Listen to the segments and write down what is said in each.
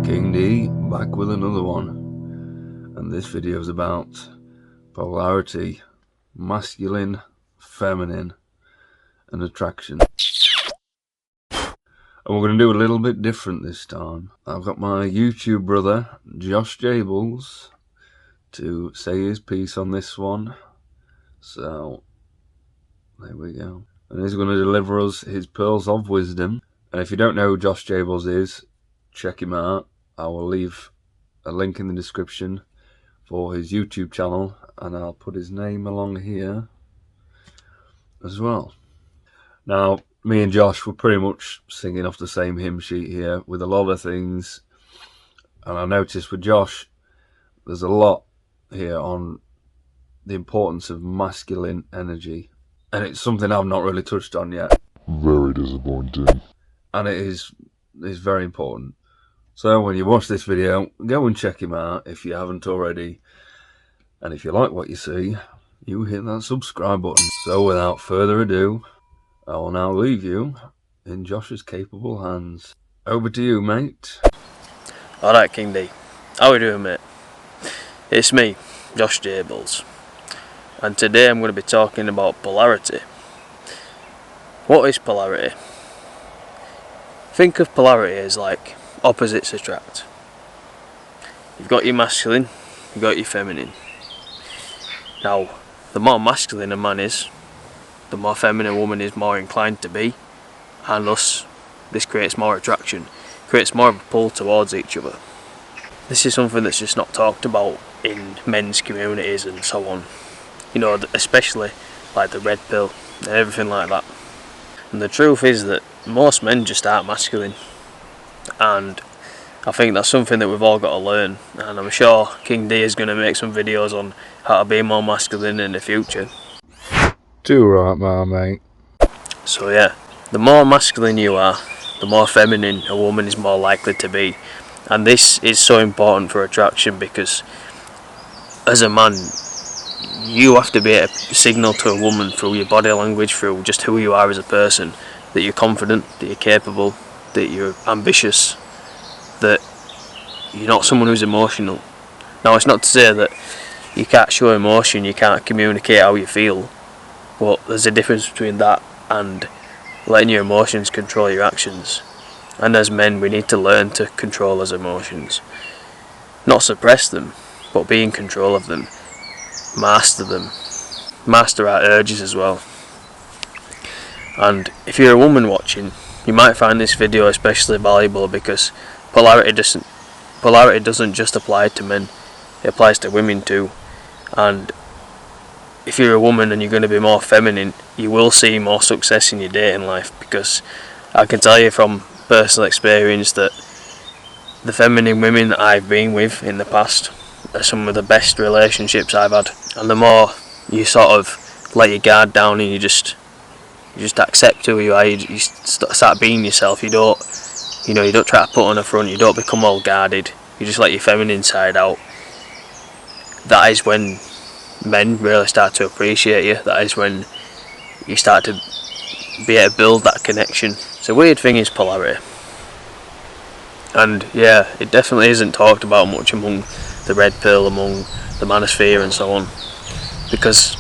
King D, back with another one, and this video is about polarity, masculine, feminine, and attraction. And we're going to do a little bit different this time. I've got my YouTube brother, Josh Jables, to say his piece on this one. So, there we go. And he's going to deliver us his pearls of wisdom. And if you don't know who Josh Jables is, check him out. I will leave a link in the description for his YouTube channel, and I'll put his name along here as well. Now, me and Josh were pretty much singing off the same hymn sheet here with a lot of things, and I noticed with Josh there's a lot here on the importance of masculine energy, and it's something I've not really touched on yet. Very disappointing. And it is very important. So when you watch this video, go and check him out if you haven't already. And if you like what you see, you hit that subscribe button. So without further ado, I will now leave you in Josh's capable hands. Over to you, mate. Alright, King D. How we doing, mate? It's me, Josh Jables. And today I'm going to be talking about polarity. What is polarity? Think of polarity as like opposites attract. You've got your masculine, you've got your feminine. Now, the more masculine a man is, the more feminine a woman is more inclined to be, and thus this creates more attraction, creates more of a pull towards each other. This is something that's just not talked about in men's communities and so on. You know, especially like the red pill and everything like that. And the truth is that most men just aren't masculine, and I think that's something that we've all got to learn, and I'm sure King D is going to make some videos on how to be more masculine in the future. Too right, my mate. So yeah, the more masculine you are, the more feminine a woman is more likely to be, and this is so important for attraction because as a man you have to be able to signal to a woman through your body language, through just who you are as a person, that you're confident, that you're capable, that you're ambitious, that you're not someone who's emotional. Now, it's not to say that you can't show emotion, you can't communicate how you feel, but there's a difference between that and letting your emotions control your actions. And as men, we need to learn to control those emotions. Not suppress them, but be in control of them. Master them. Master our urges as well. And if you're a woman watching, you might find this video especially valuable because polarity doesn't just apply to men, it applies to women too. And if you're a woman and you're going to be more feminine, you will see more success in your dating life, because I can tell you from personal experience that the feminine women that I've been with in the past are some of the best relationships I've had. And the more you sort of let your guard down and you just accept who you are, you start being yourself. You don't try to put on a front, you don't become all guarded, you just let your feminine side out. That is when men really start to appreciate you. That is when you start to be able to build that connection. So the weird thing is polarity, and yeah, it definitely isn't talked about much among the red pill, among the manosphere and so on, because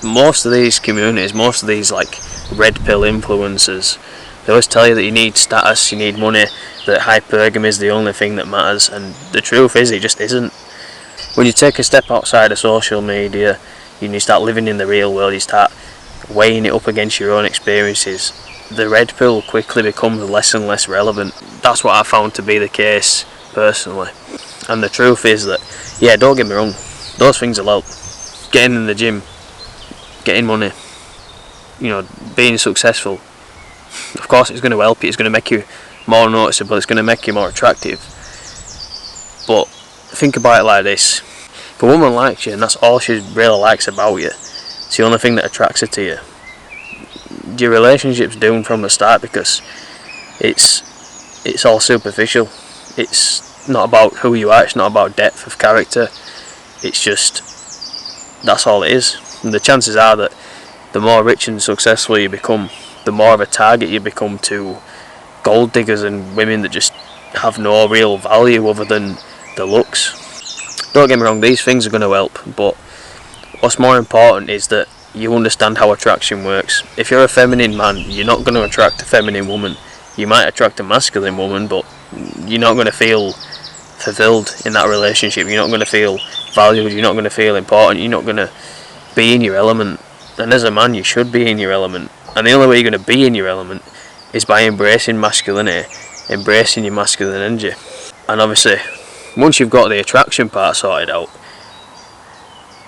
most of these communities, most of these like red pill influencers, they always tell you that you need status, you need money, that hypergamy is the only thing that matters, and the truth is it just isn't. When you take a step outside of social media, you start living in the real world, you start weighing it up against your own experiences, the red pill quickly becomes less and less relevant. That's what I found to be the case personally. And the truth is that, yeah, don't get me wrong, those things will help. Getting in the gym, getting money, being successful, of course it's going to help you, it's going to make you more noticeable, it's going to make you more attractive. But think about it like this: if a woman likes you and that's all she really likes about you, it's the only thing that attracts her to you, your relationship's doomed from the start, because it's all superficial. It's not about who you are, it's not about depth of character, it's just, that's all it is. And the chances are that the more rich and successful you become, the more of a target you become to gold diggers and women that just have no real value other than the looks. Don't get me wrong, these things are going to help, but what's more important is that you understand how attraction works. If you're a feminine man, you're not going to attract a feminine woman. You might attract a masculine woman, but you're not going to feel fulfilled in that relationship. You're not going to feel valued, you're not going to feel important, you're not going to be in your element. And as a man, you should be in your element. And the only way you're going to be in your element is by embracing masculinity, embracing your masculine energy. And obviously, once you've got the attraction part sorted out,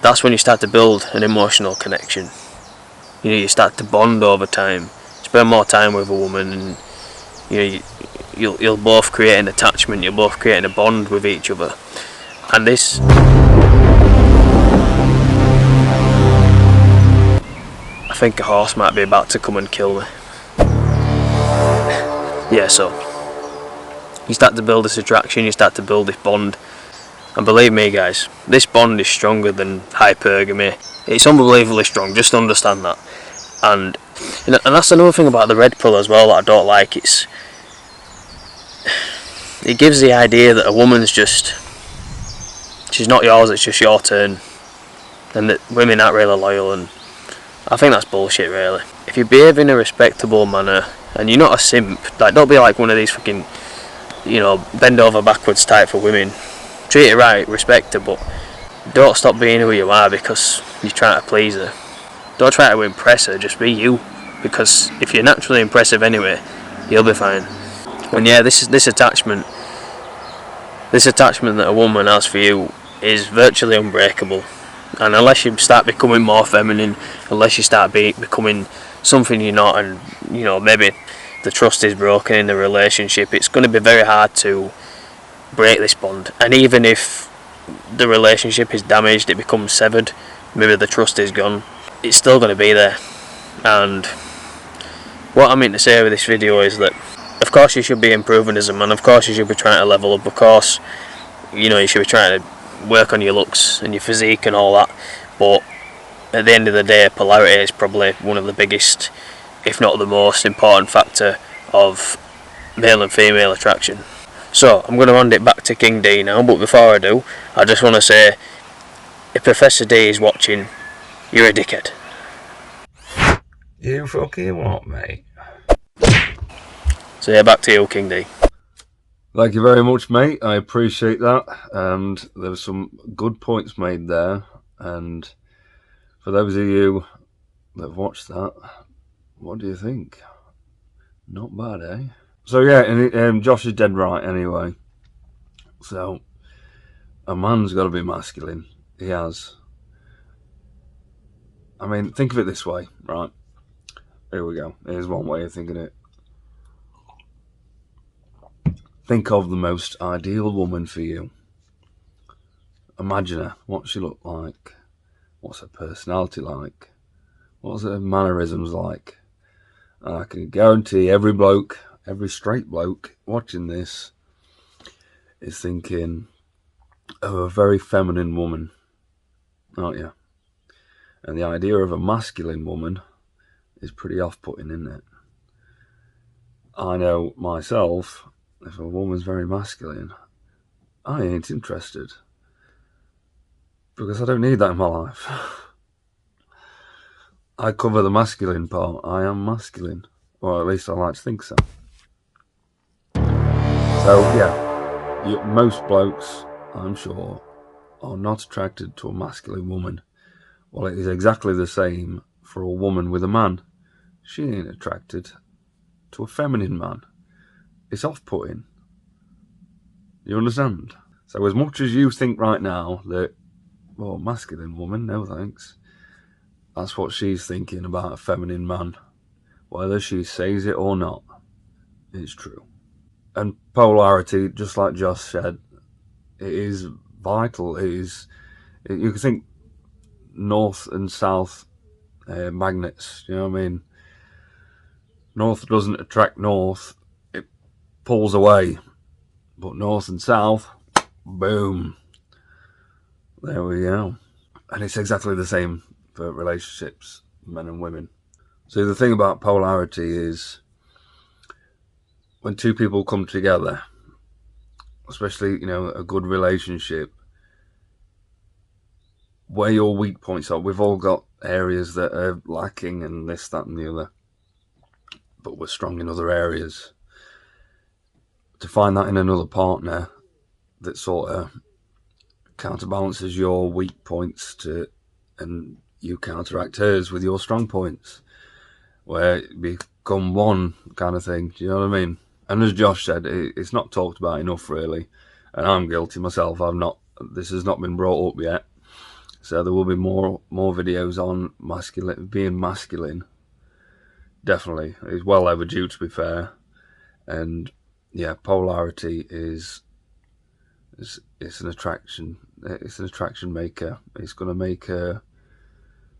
that's when you start to build an emotional connection. You know, you start to bond over time, spend more time with a woman, and you know, you'll both create an attachment, you'll both create a bond with each other. And this, I think a horse might be about to come and kill me. Yeah, so you start to build this attraction, you start to build this bond, and believe me guys, this bond is stronger than hypergamy. It's unbelievably strong, just understand that. And that's another thing about the red pill as well that I don't like. It gives the idea that a woman's she's not yours, it's just your turn, and that women aren't really loyal, and I think that's bullshit really. If you behave in a respectable manner, and you're not a simp, like don't be like one of these fucking, you know, bend over backwards type for women. Treat her right, respect her, but don't stop being who you are because you're trying to please her. Don't try to impress her, just be you, because if you're naturally impressive anyway, you'll be fine. And yeah, this attachment that a woman has for you is virtually unbreakable. And unless you start becoming more feminine, unless you start becoming something you're not, and you know, maybe the trust is broken in the relationship, it's going to be very hard to break this bond. And even if the relationship is damaged, it becomes severed, maybe the trust is gone, it's still going to be there. And what I mean to say with this video is that of course you should be improving as a man, of course you should be trying to level up, of course, you know, you should be trying to work on your looks and your physique and all that, but at the end of the day, polarity is probably one of the biggest, if not the most important factor of male and female attraction. So I'm going to hand it back to King D now, but before I do, I just want to say, if Professor D is watching, you're a dickhead. You fucking what, mate? So yeah, back to you, King D. Thank you very much, mate. I appreciate that. And there were some good points made there. And for those of you that have watched that, what do you think? Not bad, eh? So yeah, and Josh is dead right anyway. So a man's got to be masculine. He has. I mean, think of it this way, right? Here we go. Here's one way of thinking it. Think of the most ideal woman for you. Imagine her. What's she look like? What's her personality like? What's her mannerisms like? And I can guarantee every bloke, every straight bloke watching this is thinking of a very feminine woman, aren't you? And the idea of a masculine woman is pretty off-putting, isn't it? I know myself, if a woman's very masculine, I ain't interested. Because I don't need that in my life. I cover the masculine part. I am masculine. Or at least I like to think so. So, yeah. Most blokes, I'm sure, are not attracted to a masculine woman. Well, it is exactly the same for a woman with a man. She ain't attracted to a feminine man. It's off-putting. You understand? So as much as you think right now that, well, masculine woman, no thanks, that's what she's thinking about a feminine man. Whether she says it or not, it's true. And polarity, just like Josh said, it is vital. You can think north and south magnets, you know what I mean? North doesn't attract north, it pulls away. But north and south, boom. There we go. And it's exactly the same for relationships, men and women. So the thing about polarity is when two people come together, especially, you know, a good relationship, where your weak points are. We've all got areas that are lacking and this, that and the other, but we're strong in other areas. To find that in another partner that sort of counterbalances your weak points and you counteract hers with your strong points, where it become one kind of thing. Do you know what I mean? And as Josh said, it's not talked about enough, really, and I'm guilty myself. This has not been brought up yet, so there will be more videos on being masculine. Definitely, it's well overdue, to be fair. And yeah, polarity is it's an attraction. It's an attraction maker. It's gonna make her.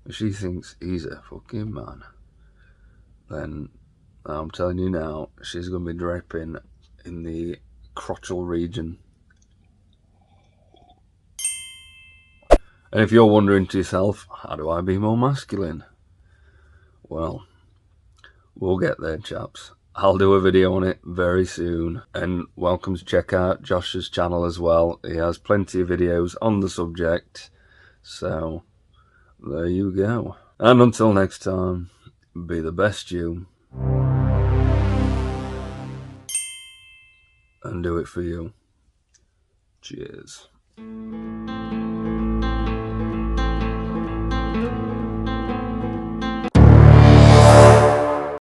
If she thinks he's a fucking man, then I'm telling you now, she's gonna be dripping in the crotchal region. And if you're wondering to yourself, how do I be more masculine? Well, we'll get there, chaps. I'll do a video on it very soon, and welcome to check out Josh's channel as well. He has plenty of videos on the subject, so there you go. And until next time, be the best you, and do it for you. Cheers.